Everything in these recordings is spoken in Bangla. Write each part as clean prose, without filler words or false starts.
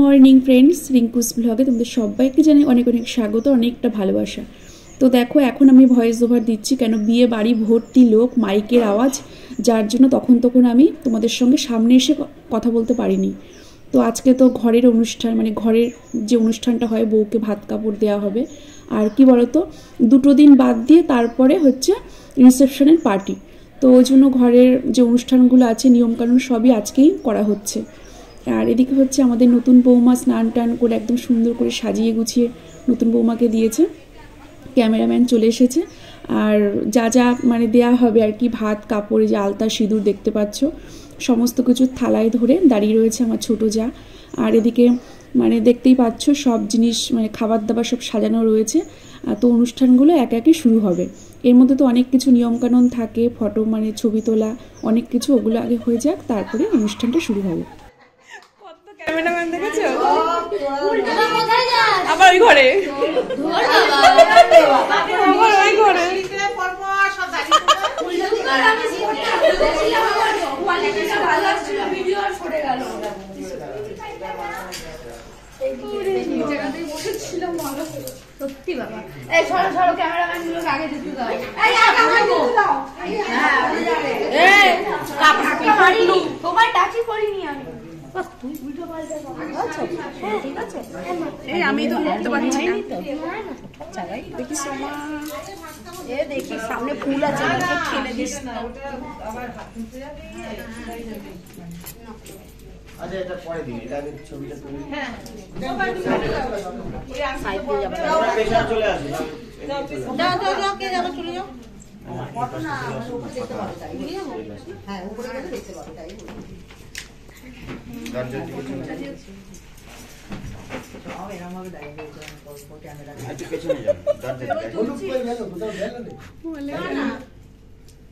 মর্নিং ফ্রেন্ডস, রিঙ্কুস ব্লগে তোমাদের সবাইকে জানাই অনেক অনেক স্বাগত, অনেকটা ভালোবাসা। তো দেখো এখন আমি ভয়েস ওভার দিচ্ছি, কেন বিয়ে বাড়ি ভর্তি লোক, মাইকের আওয়াজ, যার জন্য তখন আমি তোমাদের সঙ্গে সামনে এসে কথা বলতে পারিনি। তো আজকে তো ঘরের অনুষ্ঠান, মানে ঘরের যে অনুষ্ঠানটা হয়, বউকে ভাত কাপড় দেওয়া হবে। আর কি বলতো, 2 দিন বাদ দিয়ে তারপরে হচ্ছে রিসেপশনের পার্টি। তো ওই জন্য ঘরের যে অনুষ্ঠানগুলো আছে, নিয়মকানুন সবই আজকেই করা হচ্ছে। আর এদিকে হচ্ছে আমাদের নতুন বৌমা স্নান টান করে একদম সুন্দর করে সাজিয়ে গুছিয়ে নতুন বৌমাকে দিয়েছে। ক্যামেরাম্যান চলে এসেছে। আর যা যা মানে দেয়া হবে আর কি, ভাত কাপড়, যে আলতা সিঁদুর দেখতে পাচ্ছ, সমস্ত কিছু থালায় ধরে দাঁড়িয়ে রয়েছে আমার ছোটো যা। আর এদিকে মানে দেখতেই পাচ্ছ সব জিনিস, মানে খাবার দাবার সব সাজানো রয়েছে। তো অনুষ্ঠানগুলো একে একে শুরু হবে। এর মধ্যে তো অনেক কিছু নিয়মকানুন থাকে, ফটো মানে ছবি তোলা, অনেক কিছু, ওগুলো আগে হয়ে যাক, তারপরে অনুষ্ঠানটা শুরু হবে। ক্যামেরাম্যান দেখেছো? আবার ওই ঘরে, আবার ওই ঘরে। সত্যি বাবা, এই সরো সরো, ক্যামেরাম্যান গুলোকে আগে দিতে দাও। তোমার টাচই করিনি আমি। আমি তো করতে পারছি না। দেখি সোমা, এ দেখি সামনে ফুল আছে, ঠেলে দিস না। আচ্ছা, এটা পরে দিন, এটা আগে ছবিটা তুলি। হ্যাঁ, পেছনে চলে আসুন। যাও যাও যাও, কে যাবে চলে যাও। ফটো না দেখতে পাবে তাই। হ্যাঁ, উপরে গেলে দেখতে পাবে তাই। দরজার দিকে চলে যান। একটু পেছনে যান, দরজার দিকে।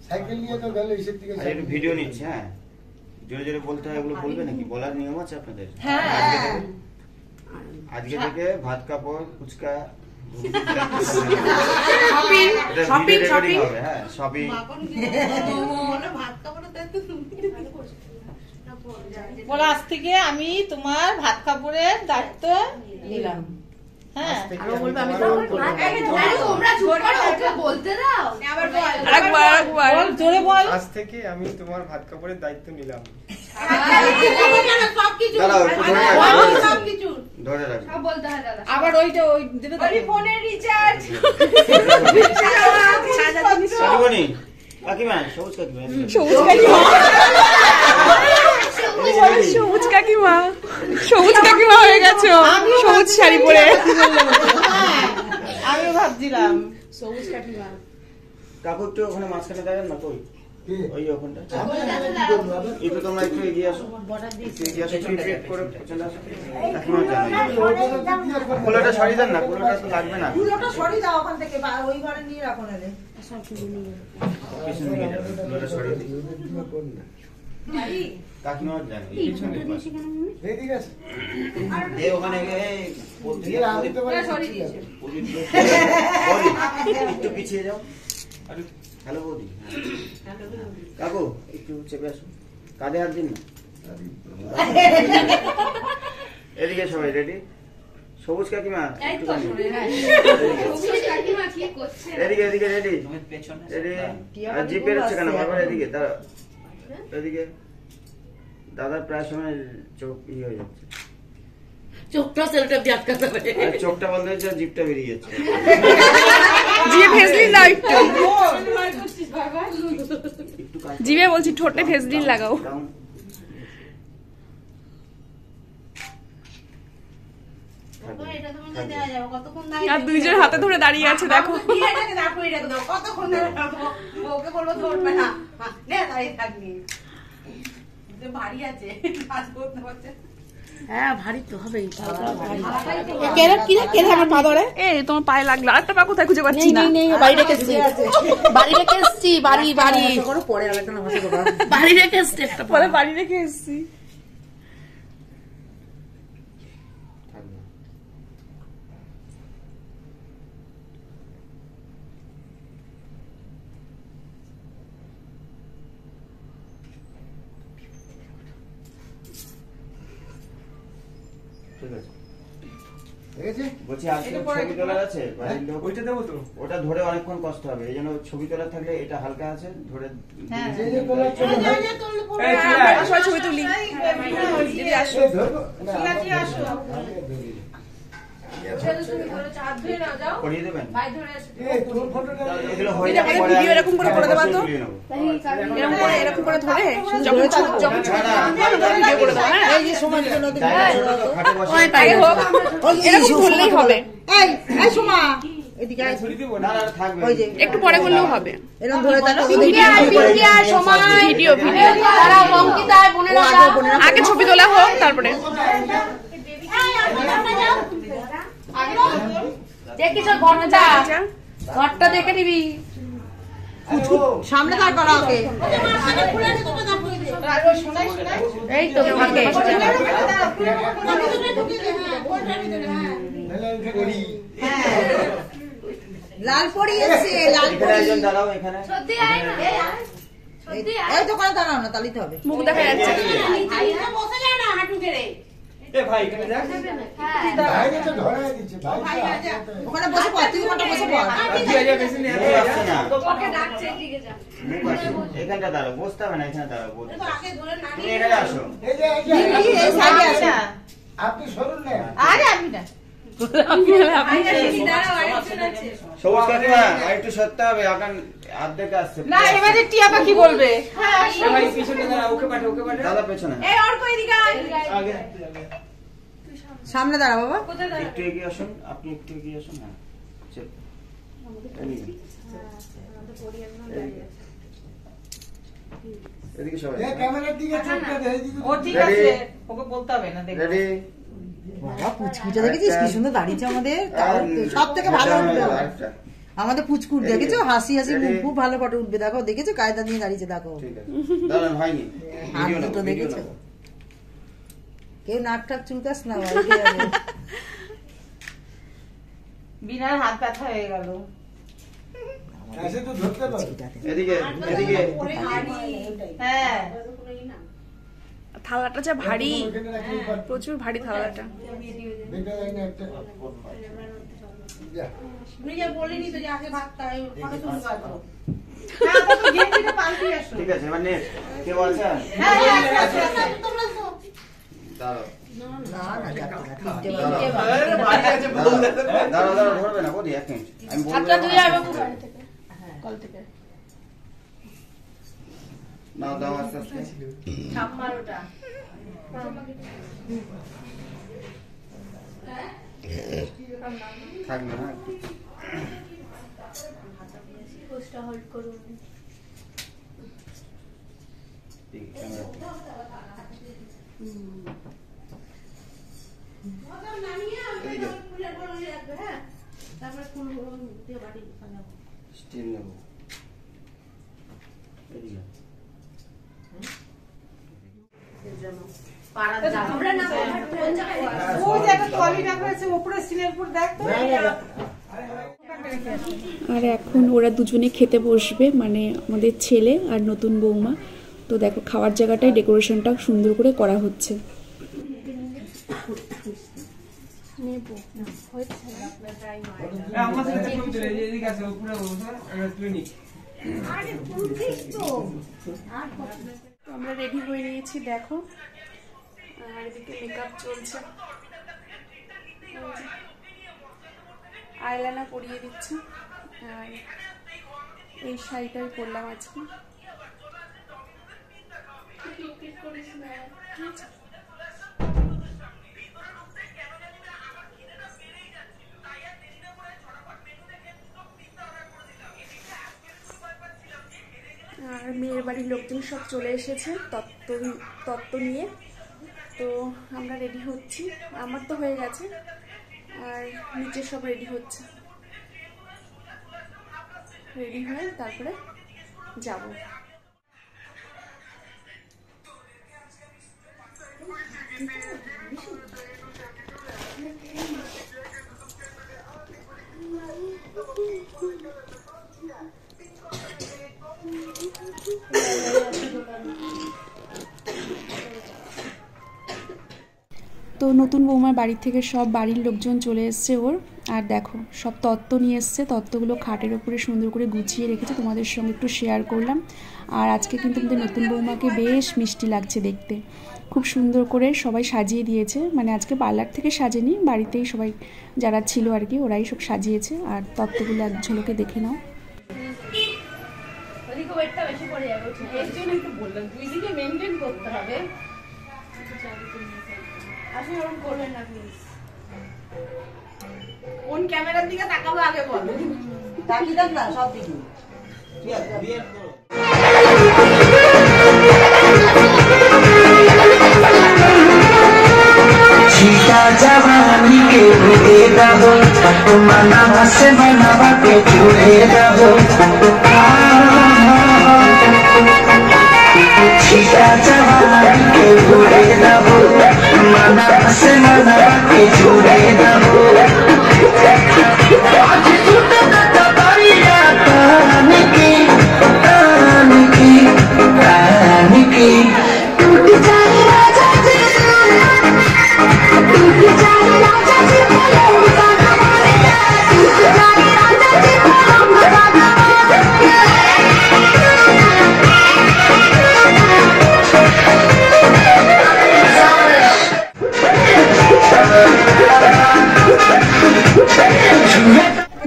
সাইকেল নিয়ে তো গেল এসব থেকে। আচ্ছা, একটু ভিডিও নিচ্ছে। হ্যাঁ, জোরে জোরে বলতে হয়, এগুলো বলবে নাকি? বলার নিয়ম আছে আপনাদের? আজকে থেকে ভাত কাপড়, ফুচকা, বলো, আজ থেকে আমি তোমার ভাত কাপড়ের দায়িত্ব নিলাম। হ্যাঁ, জোরে বল। আজ থেকে আমি তোমার ভাত কাপড়ের দায়িত্ব নিলাম। আবার ওইটা, ওই ফোনের রিচার্জ, কাকিমা, সবুজ কাকিমা, সবুজ কাকিমা, সবুজ কাকিমা হয়ে গেছো সবুজ শাড়ি পরে। আমিও ভাবছিলাম সবুজ কাকিমা। কাকু একটু ওখানে মাঝখানে দাঁড়ান না, কই ওই ওখানটা একটু, তোমরা একটু এগিয়ে আসো, এগিয়ে আসো, ফিট করে চলে আসো। কাকিমা জানো, কুলোটা সরিয়ে দেন না, কুলোটা তো লাগবে না, কুলোটা সরিয়ে দাও ওখান থেকে, ওই ঘরে নিয়ে রাখো না রে। পিছন দিকে যাবে, কুলোটা সরিয়ে দিই। কাকিমা জানো ঠিক আছে, দে ওখানে একটু পিছিয়ে যাও। হ্যালো বৌদি, কাকু একটু চেপে আসো, কাঁধে হাত দিন না। এদিকে সবাই রেডি? সবুজ কাকিমা এদিকে, এদিকে রেডি? রেডি? জিপে হচ্ছে কেন বারবার? এদিকে দাঁড়া, এদিকে। দাদার প্রায় সময় চোখ ইয়ে হয়ে যাচ্ছে, চোখটা সেলটা দিয়ে আটকাতে হবে। চোখটা বন্ধ হয়েছে, জিপটা বেরিয়ে যাচ্ছে। জিভে ভেসলিন দাও একটু, জিভে বলছি, ঠোঁটে ভেসলিন লাগাও। আর দুইজন হাতে ধরে দাঁড়িয়ে আছে, দেখো। হ্যাঁ, ভারী তো হবেই। তোমার পায়ে লাগলো। আরেকটা পা কোথায় খুঁজে পাচ্ছি না। বাড়ি রেখে এসছি, বাড়ি রেখে এসছি, বাড়ি বাড়ি পরে বাড়ি রেখে এসছি, একটা পরে বাড়ি রেখে এসছি। ঠিক আছে ঠিক আছে বলছি আর ছবি তোলার আছে বাড়ির লোক ওইটা দেবো তো ওটা ধরে অনেকক্ষণ কষ্ট হবে এই জন্য ছবি তোলার থাকলে এটা হালকা আছে ধরে যে যে তোলার চলে এই সবাই ছবি তুলি দিদি আসো ধরবো করিয়ে দেবেন এই তোর ফটোটা এগুলো হয়ে দিদি, আমাদের ভিডিও এরকম করে করে দেবা তো? এরকম করে ধরে যখন যখন ভিডিও করে দেবো। হ্যাঁ এই যে সময় জন্য তাই হোক এরকম ধরলেই হবে, এই সোমা এদিকে আয়। ছড়ি দেবো না না না থাকবে ওই যে একটু পরে করলেও হবে। এরকম ধরে থাকো ভিডিও ভিডিও আগে ছবি তোলা হোক তারপরে দেখিস ঘরটা দেখে নিবি। সামনে দাঁড় করা ওকে। এই তো থাকে করি লাল পরি এসে লাল এখানে পরি। একজন দাঁড়াও এখানে এই তো করে দাঁড়াও না তালিতে হবে। মুখ দেখা যাচ্ছে। এ ভাই এখানে দেখ বাইরে তো ধরে দিচ্ছে ভাই ওখানে বসে পড়, তুই ওখানে বসে পড়। কি আজ বেশি নেই মুখ আসছে না মুখ আসছে এখানটা দাঁড়াও বসতে হবে না এখানে দাঁড়াও বলছি তুমি এখানে আসো এই যে এই সাইডে আছে। আপনি সরুন না আরে আমি না। সবুজ কাকিমা আর একটু সরতে হবে আপনার অর্ধেক আসছে না এবারে টিয়া পাখি বলবে। এ ভাই পিছনে দাঁড়া ওকে পাঠা দাদা পেছনে আগে সামনে দাঁড়া বাবা। একটু এগিয়ে আসুন আপনি একটু এগিয়ে আসুন হ্যাঁ চল। এদিকে সবাই এই ক্যামেরার দিকে চোখটা দে এদিকে ও ঠিক আছে, ওকে বলতে হবে না। দেখ রেডি বাবা পুচকুটা দেখেছিস কি সুন্দর দাঁড়িয়েছে আমাদের। সব থেকে ভালো উঠবে ও। আমাদের পুচকুট দেখেছো হাসি হাসি মুখ, খুব ভালো ফটো উঠবে। দেখো দেখেছো কায়দা নিয়ে দাঁড়িয়েছে দেখো। ঠিক আছে দাঁড়ান হয়নি হাত ভিডিও দুটো নাও, ভিডিও দেখেছো? নাও। কেউ নাক টাক চুলকাস না বাড়িতে যাবে। বিনার হাত ব্যথা হয়ে গেল। এসে তো ধরতে পারো এদিকে এদিকে হ্যাঁ থালাটা যা ভারী, ওখানে রাখি পার প্রচুর ভারী থালাটা। বেটা লাইনে একটা যা নিজে বলিনি তো যে আগে ভাত খাই ফটো শুরু করো। ঠিক আছে মানে কেউ আছে দাঁড়াও না না যাবে না, তিনটে দাঁড়াও। বাজে। আরে ভাই আছে বল দেখতে দাঁড়াও দাঁড়াও ধরবে না বলি এক মিনিট আমি বলবো কল থেকে নাও দাও আস্তে আস্তে থাকবে না ঠিক আছে, স্টিল নেবো এদিকে ওই যে একটা ট্রলি রাখা আছে উপরে স্টিলের উপর দেখ তো। আর এখন ওরা দুজনে খেতে বসবে, মানে আমাদের ছেলে আর নতুন বৌমা। তো দেখো খাওয়ার জায়গাটায় ডেকোরেশনটা সুন্দর করে করা হচ্ছে। আমার সাথে ছবি তুলে এদিকে আছে উপরে বসে আমরা তুলে নি তো আমরা রেডি হয়ে নিয়েছি দেখো, আর এদিকে মেকআপ চলছে, আইলাইনার পরিয়ে দিচ্ছি। আর এই শাড়িটাই পরলাম আজকে। আর মেয়ের বাড়ির লোকজন সব চলে এসেছে তত্ত্ব নিয়ে। তো আমরা রেডি হচ্ছি, আমার তো হয়ে গেছে, আর নিচে সব রেডি হচ্ছে। রেডি হয়ে তারপরে যাব। তো নতুন বৌমার বাড়ি থেকে সব বাড়ির লোকজন চলে এসছে ওর। আর দেখো সব তত্ত্ব নিয়ে এসছে, তত্ত্বগুলো খাটের ওপরে সুন্দর করে গুছিয়ে রেখেছে, তোমাদের সঙ্গে একটু শেয়ার করলাম। আর আজকে কিন্তু আমাদের নতুন বৌমাকে বেশ মিষ্টি লাগছে দেখতে, খুব সুন্দর করে সবাই সাজিয়ে দিয়েছে। মানে আজকে পার্লার থেকে সাজেনি, বাড়িতেই সবাই যারা ছিল আর কি ওরাই সব সাজিয়েছে। আর তত্ত্বগুলো এক ঝলকে দেখে নাও। কোন ক্যামেরার দিকে তাকাবো আগে বল। তাকিয়ে দেখ না সব দিকে। सीता जवानी के दे दहो मना से मनावा के जुड़े दहो सीता जवानी के जुड़े दहो मना से मनावा के जुड़े दहो आज छूटे तो दरिया तान की टूट जाए राजा जी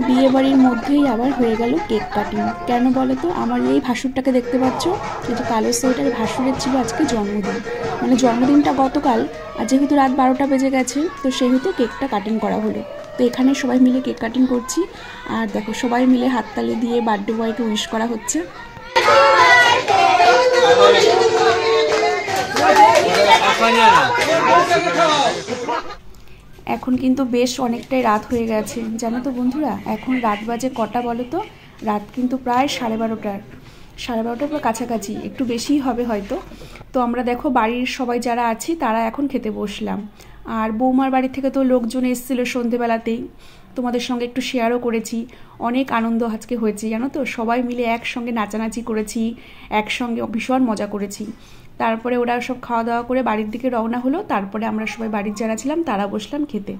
বিয়ে বাড়ির মধ্যেই আবার হয়ে গেল কেক কাটিং। কেন বলো তো, আমার এই ভাসুরটাকে দেখতে পাচ্ছ, এই যে কালো সোয়েটার ভাসুরের ছিল আজকে জন্মদিন। মানে জন্মদিনটা গতকাল, আর যেহেতু রাত 12টা বেজে গেছে তো সেহেতু কেকটা কাটিং করা হলো। তো এখানে সবাই মিলে কেক কাটিং করছি। আর দেখো সবাই মিলে হাততালি দিয়ে বার্থডে বয়কে উইশ করা হচ্ছে। এখন কিন্তু বেশ অনেকটাই রাত হয়ে গেছে জানো তো বন্ধুরা। এখন রাত বাজে কটা বলো তো? রাত কিন্তু প্রায় 12:30 পর কাছাকাছি, একটু বেশিই হবে হয়তো। তো আমরা দেখো বাড়ির সবাই যারা আছি তারা এখন খেতে বসলাম। আর বৌমার বাড়ি থেকে তো লোকজন এসেছিলো সন্ধেবেলাতেই, তোমাদের সঙ্গে একটু শেয়ারও করেছি। অনেক আনন্দ আজকে হয়েছে জানো তো, সবাই মিলে একসঙ্গে নাচানাচি করেছি, একসঙ্গে ভীষণ মজা করেছি। তারপরে ওরা সব খাওয়া দাওয়া করে বাড়ির দিকে রওনা হলো। তারপরে আমরা সবাই বাড়ির যারা ছিলাম তারা বসলাম খেতে।